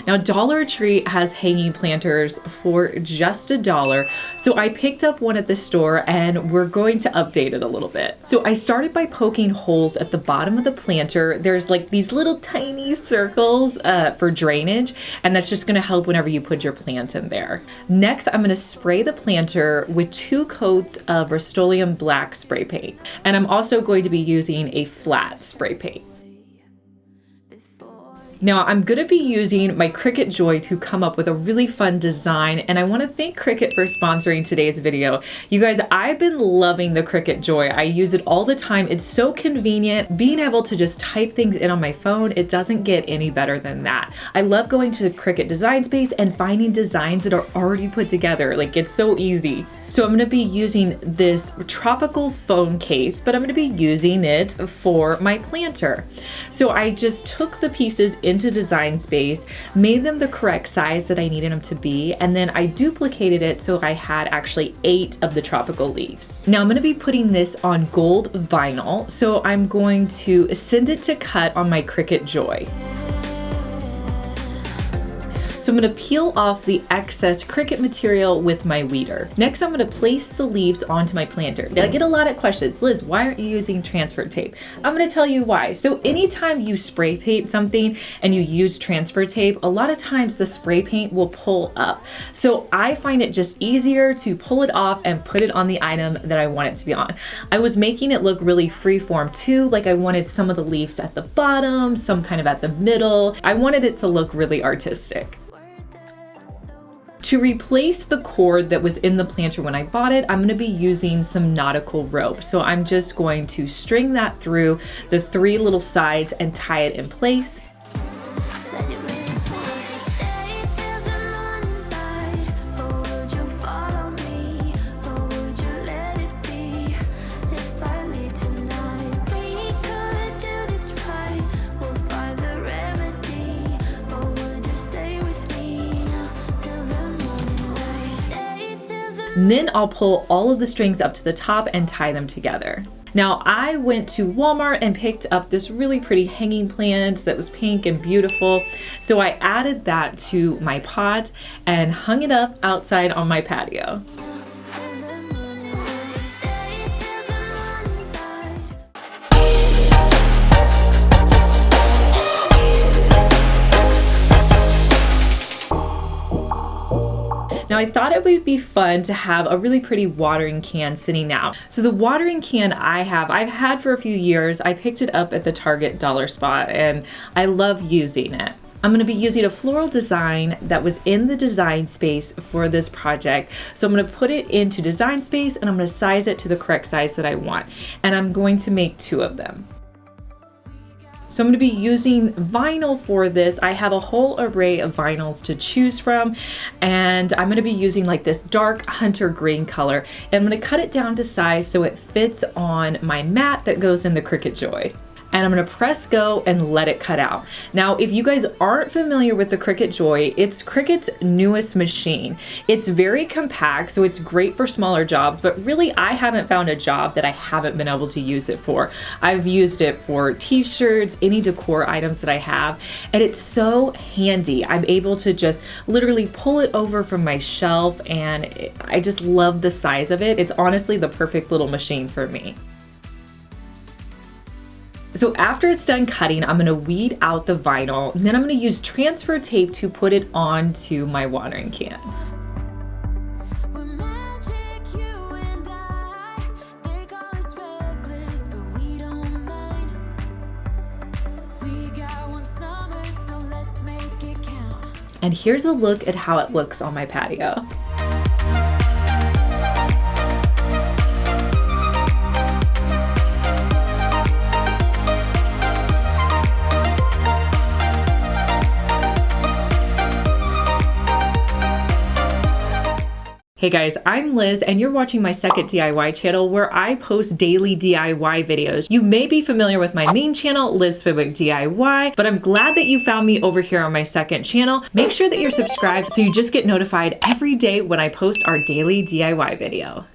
Now, Dollar Tree has hanging planters for just $1. So I picked up one at the store and we're going to update it a little bit. So I started by poking holes at the bottom of the planter. There's like these little tiny circles for drainage, and that's just gonna help whenever you put your plant in there. Next, I'm gonna spray the planter with 2 coats of Rust-Oleum black spray paint. And I'm also going to be using a flat spray paint. Now I'm gonna be using my Cricut Joy to come up with a really fun design, and I wanna thank Cricut for sponsoring today's video. You guys, I've been loving the Cricut Joy. I use it all the time. It's so convenient. Being able to just type things in on my phone, it doesn't get any better than that. I love going to the Cricut Design Space and finding designs that are already put together. Like, it's so easy. So I'm gonna be using this tropical phone case, but I'm gonna be using it for my planter. So I just took the pieces into Design Space, made them the correct size that I needed them to be, and then I duplicated it so I had actually 8 of the tropical leaves. Now I'm gonna be putting this on gold vinyl, so I'm going to send it to cut on my Cricut Joy. So I'm gonna peel off the excess Cricut material with my weeder. Next, I'm gonna place the leaves onto my planter. Now, I get a lot of questions. Liz, why aren't you using transfer tape? I'm gonna tell you why. So anytime you spray paint something and you use transfer tape, a lot of times the spray paint will pull up. So I find it just easier to pull it off and put it on the item that I want it to be on. I was making it look really freeform too, like I wanted some of the leaves at the bottom, some kind of at the middle. I wanted it to look really artistic. To replace the cord that was in the planter when I bought it, I'm going to be using some nautical rope. So I'm just going to string that through the 3 little sides and tie it in place. And then I'll pull all of the strings up to the top and tie them together. Now I went to Walmart and picked up this really pretty hanging plant that was pink and beautiful. So I added that to my pot and hung it up outside on my patio. Now I thought it would be fun to have a really pretty watering can sitting out. So the watering can I've had for a few years. I picked it up at the Target dollar spot and I love using it. I'm going to be using a floral design that was in the Design Space for this project. So I'm going to put it into Design Space and I'm going to size it to the correct size that I want. And I'm going to make 2 of them. So I'm going to be using vinyl for this. I have a whole array of vinyls to choose from, and I'm going to be using like this dark hunter green color. And I'm going to cut it down to size so it fits on my mat that goes in the Cricut Joy. And I'm gonna press go and let it cut out. Now, if you guys aren't familiar with the Cricut Joy, it's Cricut's newest machine. It's very compact, so it's great for smaller jobs, but really I haven't found a job that I haven't been able to use it for. I've used it for t-shirts, any decor items that I have, and it's so handy. I'm able to just literally pull it over from my shelf, and I just love the size of it. It's honestly the perfect little machine for me. So after it's done cutting, I'm gonna weed out the vinyl, and then I'm gonna use transfer tape to put it onto my watering can. And here's a look at how it looks on my patio. Hey guys, I'm Liz and you're watching my second DIY channel where I post daily DIY videos. You may be familiar with my main channel, Liz Fenwick DIY, but I'm glad that you found me over here on my second channel. Make sure that you're subscribed so you just get notified every day when I post our daily DIY video.